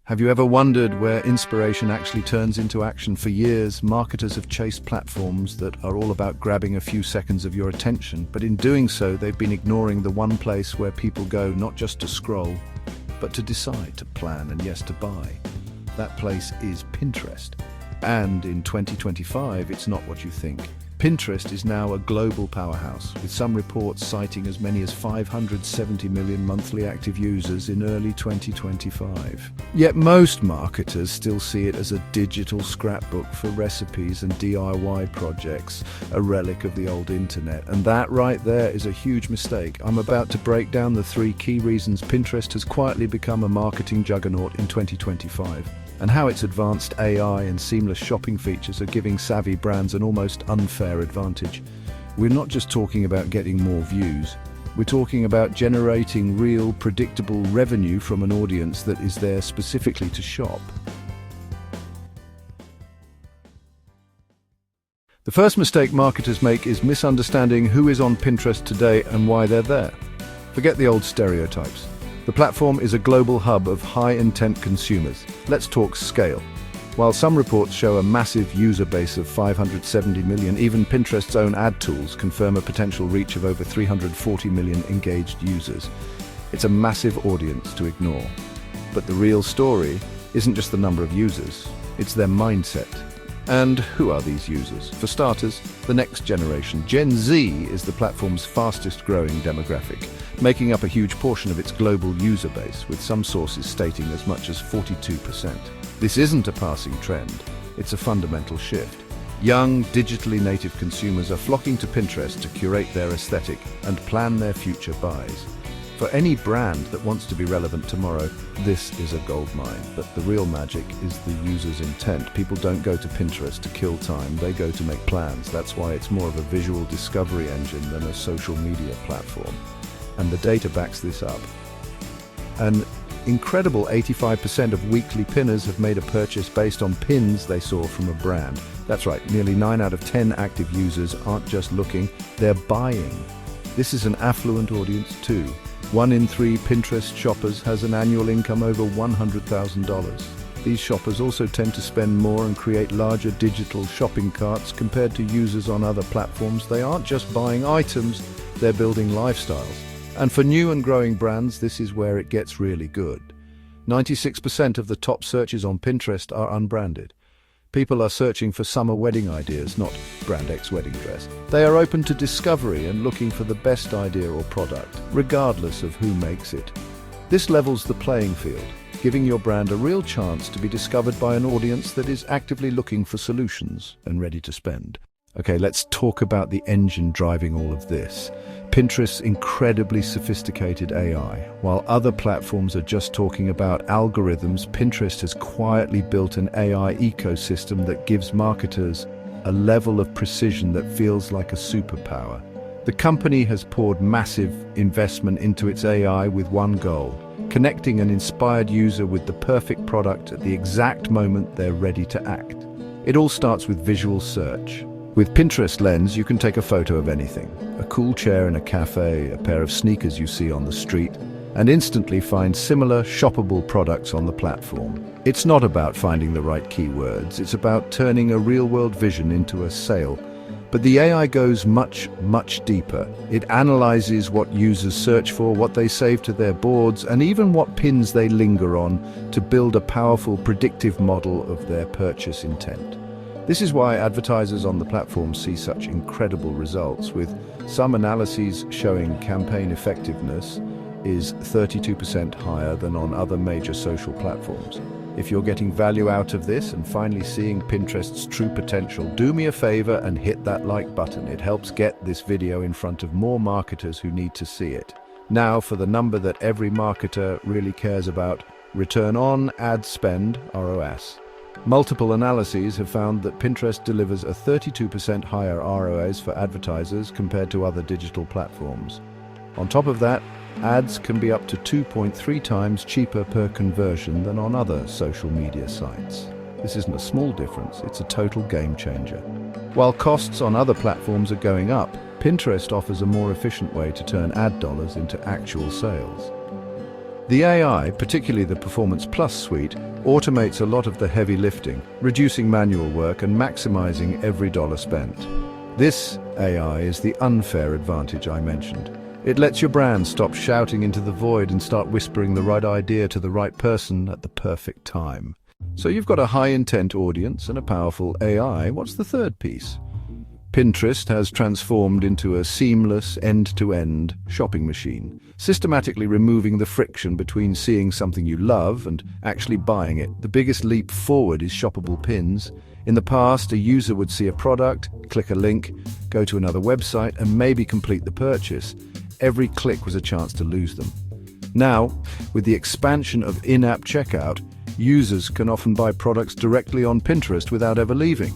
Have you ever wondered where inspiration actually turns into action? For years, marketers have chased platforms that are all about grabbing a few seconds of your attention, but in doing so, they've been ignoring the one place where people go not just to scroll, but to decide, to plan, and yes, to buy. That place is Pinterest. And in 2025, it's not what you think. Pinterest is now a global powerhouse, with some reports citing as many as 570 million monthly active users in early 2025. Yet most marketers still see it as a digital scrapbook for recipes and DIY projects, a relic of the old internet. And that right there is a huge mistake. I'm about to break down the 3 key reasons Pinterest has quietly become a marketing juggernaut in 2025. And how its advanced AI and seamless shopping features are giving savvy brands an almost unfair advantage. We're not just talking about getting more views, we're talking about generating real, predictable revenue from an audience that is there specifically to shop. The first mistake marketers make is misunderstanding who is on Pinterest today and why they're there. Forget the old stereotypes. The platform is a global hub of high-intent consumers. Let's talk scale. While some reports show a massive user base of 570 million, even Pinterest's own ad tools confirm a potential reach of over 340 million engaged users. It's a massive audience to ignore. But the real story isn't just the number of users, it's their mindset. And who are these users? For starters, the next generation. Gen Z is the platform's fastest growing demographic, making up a huge portion of its global user base, with some sources stating as much as 42%. This isn't a passing trend, it's a fundamental shift. Young, digitally native consumers are flocking to Pinterest to curate their aesthetic and plan their future buys. For any brand that wants to be relevant tomorrow, this is a goldmine. But the real magic is the user's intent. People don't go to Pinterest to kill time, they go to make plans. That's why it's more of a visual discovery engine than a social media platform. And the data backs this up. An incredible 85% of weekly pinners have made a purchase based on pins they saw from a brand. That's right, nearly 9 out of 10 active users aren't just looking, they're buying. This is an affluent audience too. 1 in 3 Pinterest shoppers has an annual income over $100,000. These shoppers also tend to spend more and create larger digital shopping carts compared to users on other platforms. They aren't just buying items, they're building lifestyles. And for new and growing brands, this is where it gets really good. 96% of the top searches on Pinterest are unbranded. People are searching for summer wedding ideas, not brand X wedding dress. They are open to discovery and looking for the best idea or product, regardless of who makes it. This levels the playing field, giving your brand a real chance to be discovered by an audience that is actively looking for solutions and ready to spend. Okay, let's talk about the engine driving all of this. Pinterest's incredibly sophisticated AI. While other platforms are just talking about algorithms, Pinterest has quietly built an AI ecosystem that gives marketers a level of precision that feels like a superpower. The company has poured massive investment into its AI with one goal: connecting an inspired user with the perfect product at the exact moment they're ready to act. It all starts with visual search. With Pinterest Lens, you can take a photo of anything, a cool chair in a cafe, a pair of sneakers you see on the street, and instantly find similar shoppable products on the platform. It's not about finding the right keywords, it's about turning a real-world vision into a sale. But the AI goes much, much deeper. It analyzes what users search for, what they save to their boards, and even what pins they linger on to build a powerful predictive model of their purchase intent. This is why advertisers on the platform see such incredible results, with some analyses showing campaign effectiveness is 32% higher than on other major social platforms. If you're getting value out of this and finally seeing Pinterest's true potential, do me a favor and hit that like button. It helps get this video in front of more marketers who need to see it. Now for the number that every marketer really cares about: return on ad spend, ROAS. Multiple analyses have found that Pinterest delivers a 32% higher ROAS for advertisers compared to other digital platforms. On top of that, ads can be up to 2.3 times cheaper per conversion than on other social media sites. This isn't a small difference, it's a total game changer. While costs on other platforms are going up, Pinterest offers a more efficient way to turn ad dollars into actual sales. The AI, particularly the Performance Plus suite, automates a lot of the heavy lifting, reducing manual work and maximizing every dollar spent. This AI is the unfair advantage I mentioned. It lets your brand stop shouting into the void and start whispering the right idea to the right person at the perfect time. So you've got a high-intent audience and a powerful AI. What's the third piece? Pinterest has transformed into a seamless, end-to-end shopping machine, systematically removing the friction between seeing something you love and actually buying it. The biggest leap forward is shoppable pins. In the past, a user would see a product, click a link, go to another website, and maybe complete the purchase. Every click was a chance to lose them. Now, with the expansion of in-app checkout, users can often buy products directly on Pinterest without ever leaving.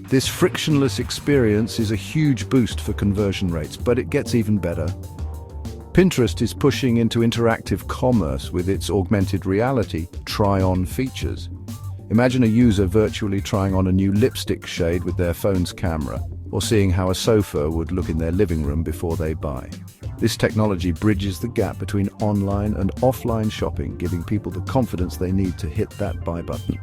This frictionless experience is a huge boost for conversion rates, but it gets even better. Pinterest is pushing into interactive commerce with its augmented reality try-on features. Imagine a user virtually trying on a new lipstick shade with their phone's camera, or seeing how a sofa would look in their living room before they buy. This technology bridges the gap between online and offline shopping, giving people the confidence they need to hit that buy button.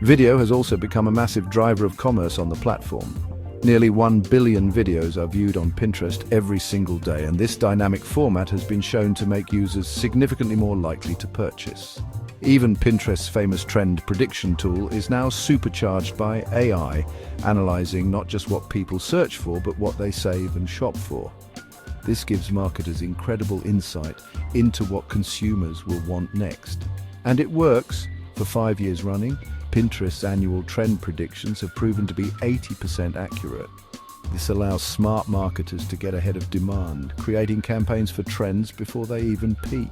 Video has also become a massive driver of commerce on the platform. Nearly 1 billion videos are viewed on Pinterest every single day, and this dynamic format has been shown to make users significantly more likely to purchase. Even Pinterest's famous trend prediction tool is now supercharged by AI, analyzing not just what people search for, but what they save and shop for. This gives marketers incredible insight into what consumers will want next. And it works. For 5 years running, Pinterest's annual trend predictions have proven to be 80% accurate. This allows smart marketers to get ahead of demand, creating campaigns for trends before they even peak.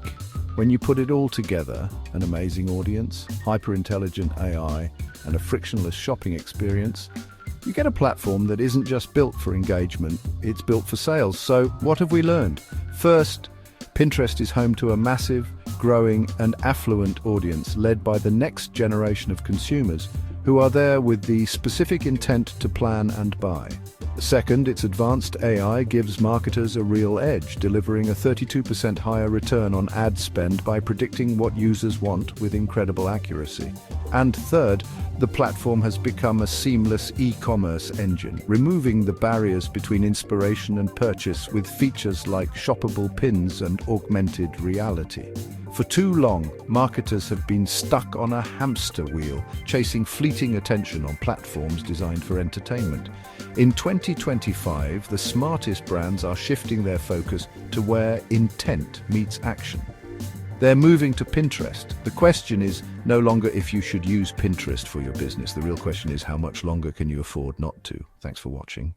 When you put it all together, an amazing audience, hyper-intelligent AI, and a frictionless shopping experience, you get a platform that isn't just built for engagement, it's built for sales. So what have we learned? First, Pinterest is home to a massive, growing and affluent audience led by the next generation of consumers who are there with the specific intent to plan and buy. Second, its advanced AI gives marketers a real edge, delivering a 32% higher return on ad spend by predicting what users want with incredible accuracy. And third, the platform has become a seamless e-commerce engine, removing the barriers between inspiration and purchase with features like shoppable pins and augmented reality. For too long, marketers have been stuck on a hamster wheel, chasing fleeting attention on platforms designed for entertainment. In 2025, the smartest brands are shifting their focus to where intent meets action. They're moving to Pinterest. The question is no longer if you should use Pinterest for your business. The real question is how much longer can you afford not to? Thanks for watching.